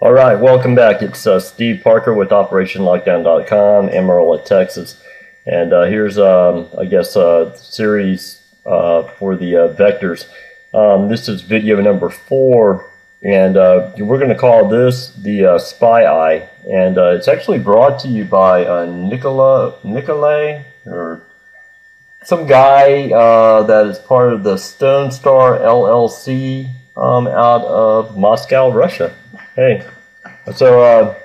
All right, welcome back. It's Steve Parker with OperationLockdown.com, Amarillo, Texas. And here's, I guess, a series for the vectors. This is video number 4, and we're going to call this the Spy Eye. And it's actually brought to you by Nikolay, or some guy that is part of the Stone Star LLC out of Moscow, Russia. Hey, so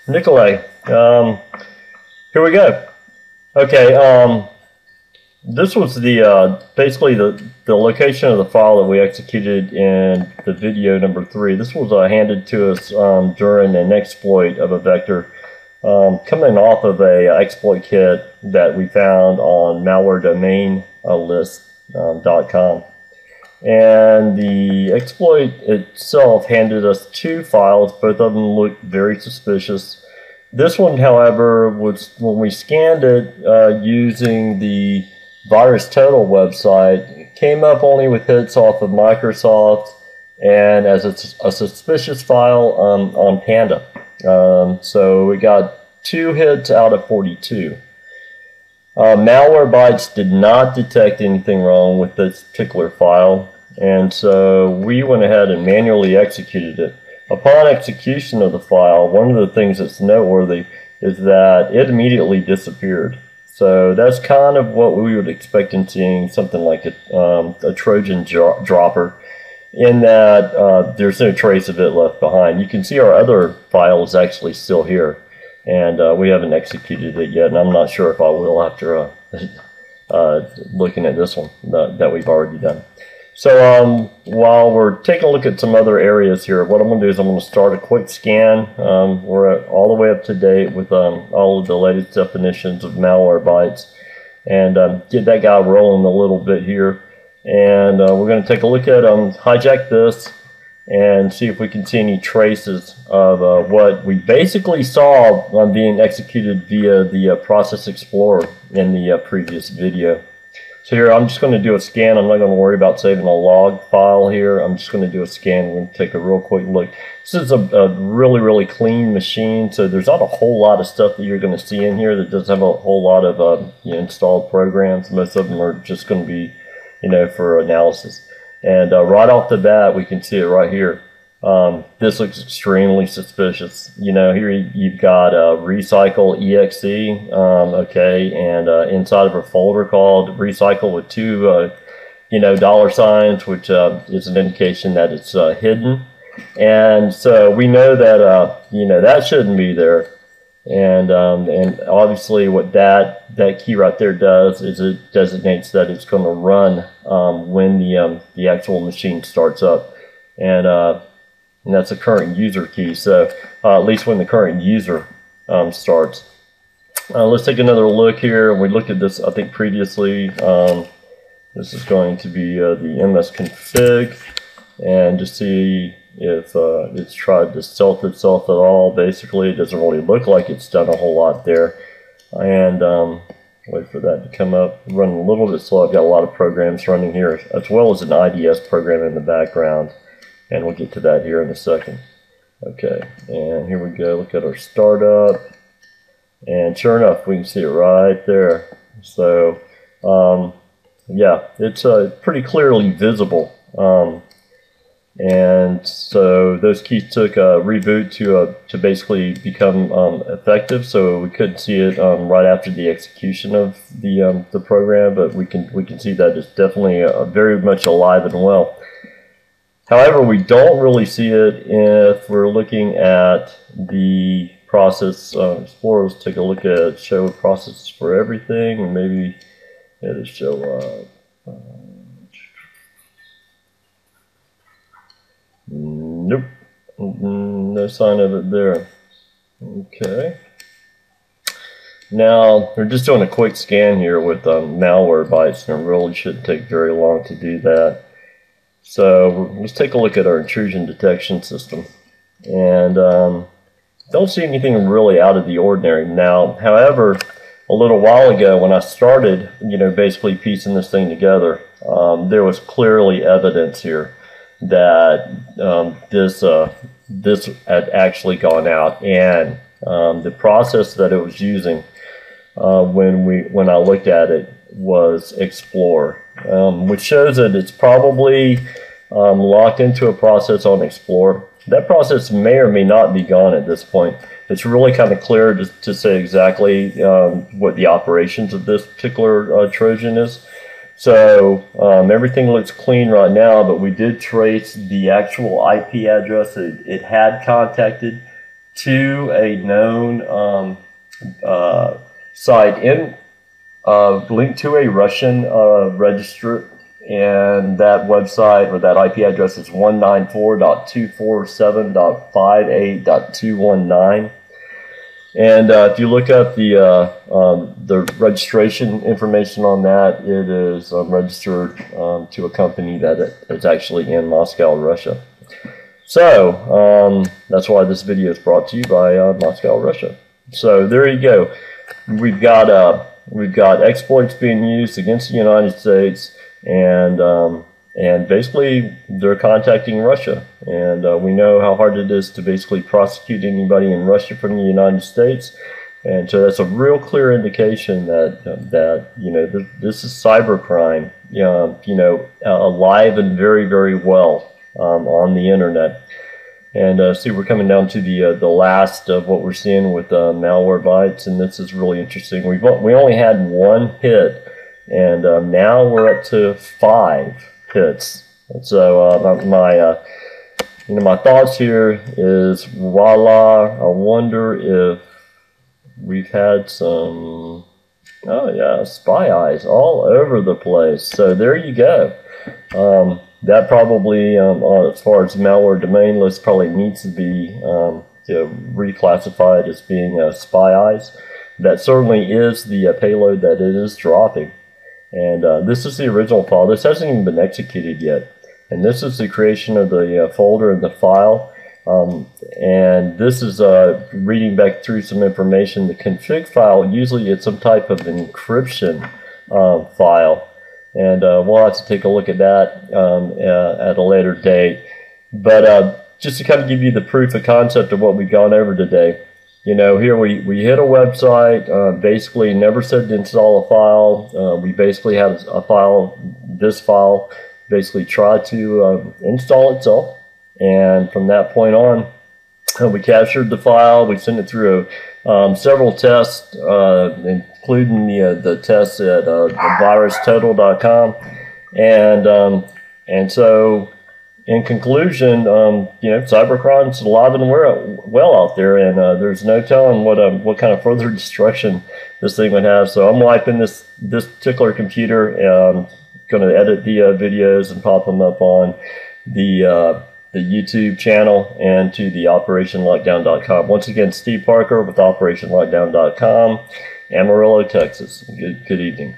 Nikolay, here we go. Okay, this was the basically the location of the file that we executed in the video number 3. This was handed to us during an exploit of a vector coming off of a exploit kit that we found on malwaredomainlist.com. And the exploit itself handed us 2 files. Both of them looked very suspicious. This one, however, was when we scanned it using the VirusTotal website, came up only with hits off of Microsoft and as a suspicious file on Panda. So we got 2 hits out of 42. Malwarebytes did not detect anything wrong with this particular file, and so we went ahead and manually executed it. Upon execution of the file, one of the things that's noteworthy is that it immediately disappeared. So that's kind of what we would expect in seeing something like a Trojan dropper, in that there's no trace of it left behind. You can see our other file is actually still here. And we haven't executed it yet, and I'm not sure if I will after looking at this one that we've already done. So while we're taking a look at some other areas here, what I'm going to do is I'm going to start a quick scan. We're all the way up to date with all of the latest definitions of Malwarebytes, and get that guy rolling a little bit here. And we're going to take a look at hijack this and see if we can see any traces of what we basically saw being executed via the Process Explorer in the previous video. So here I'm just going to do a scan. I'm not going to worry about saving a log file here. I'm just going to do a scan. We're going to take a real quick look. This is a really clean machine, so there's not a whole lot of stuff that you're going to see in here that doesn't have a whole lot of installed programs. Most of them are just going to be, for analysis. And right off the bat, we can see it right here. This looks extremely suspicious. Here you've got recycle.exe, okay, and inside of a folder called recycle with 2, $signs, which is an indication that it's hidden. And so we know that, that shouldn't be there. And obviously what that key right there does is it designates that it's going to run when the actual machine starts up, and that's a current user key. So at least when the current user starts. Let's take another look here. We looked at this, I think, previously. This is going to be the msconfig, and just see if it's tried to stealth itself at all. Basically, it doesn't really look like it's done a whole lot there. And wait for that to come up. Running a little bit slow. I've got a lot of programs running here, as well as an IDS program in the background. And we'll get to that here in a second. Okay, and here we go. Look at our startup. And sure enough, we can see it right there. So, yeah, it's pretty clearly visible. And so those keys took a reboot to basically become effective. So we couldn't see it right after the execution of the program, but we can see that it's definitely very much alive and well. However, we don't really see it if we're looking at the Process Explorer. Let's take a look at show processes for everything, and maybe it'll show nope, no sign of it there. Okay. Now, we're just doing a quick scan here with Malwarebytes, and it really shouldn't take very long to do that. So let's take a look at our intrusion detection system. And don't see anything really out of the ordinary. Now, however, a little while ago when I started, basically piecing this thing together, there was clearly evidence here that this this had actually gone out, and the process that it was using when I looked at it was Explorer, which shows that it's probably locked into a process on Explorer. That process may or may not be gone at this point. It's really kind of clear to say exactly what the operations of this particular Trojan is. So everything looks clean right now, but we did trace the actual IP address that it had contacted to a known site linked to a Russian register, and that website or that IP address is 194.247.58.219. And if you look up the registration information on that, it is registered to a company that is actually in Moscow, Russia. So that's why this video is brought to you by Moscow, Russia. So there you go. We've got exploits being used against the United States, and basically they're contacting Russia, and we know how hard it is to basically prosecute anybody in Russia from the United States, and so that's a real clear indication that this is cybercrime, alive and very, very well on the internet. And see, we're coming down to the last of what we're seeing with Malwarebytes, and this is really interesting. We only had one hit, and now we're up to 5 hits. And so my thoughts here is, voila, I wonder if we've had some, oh yeah, spy eyes all over the place. So there you go. That probably, as far as malware domain list, probably needs to be reclassified as being spy eyes. That certainly is the payload that it is dropping. And this is the original file. This hasn't even been executed yet. And this is the creation of the folder and the file. And this is reading back through some information. The config file, usually it's some type of encryption file. And we'll have to take a look at that at a later date. But just to kind of give you the proof of concept of what we've gone over today, here we hit a website, basically never said to install a file. We basically had a file, this file basically tried to install itself. And from that point on, we captured the file, we sent it through several tests, including the tests at virustotal.com. And so, in conclusion, cybercrime is alive and well out there, and there's no telling what kind of further destruction this thing would have. So I'm wiping this particular computer, and going to edit the videos and pop them up on the YouTube channel and to the OperationLockdown.com. Once again, Steve Parker with OperationLockdown.com, Amarillo, Texas. Good evening.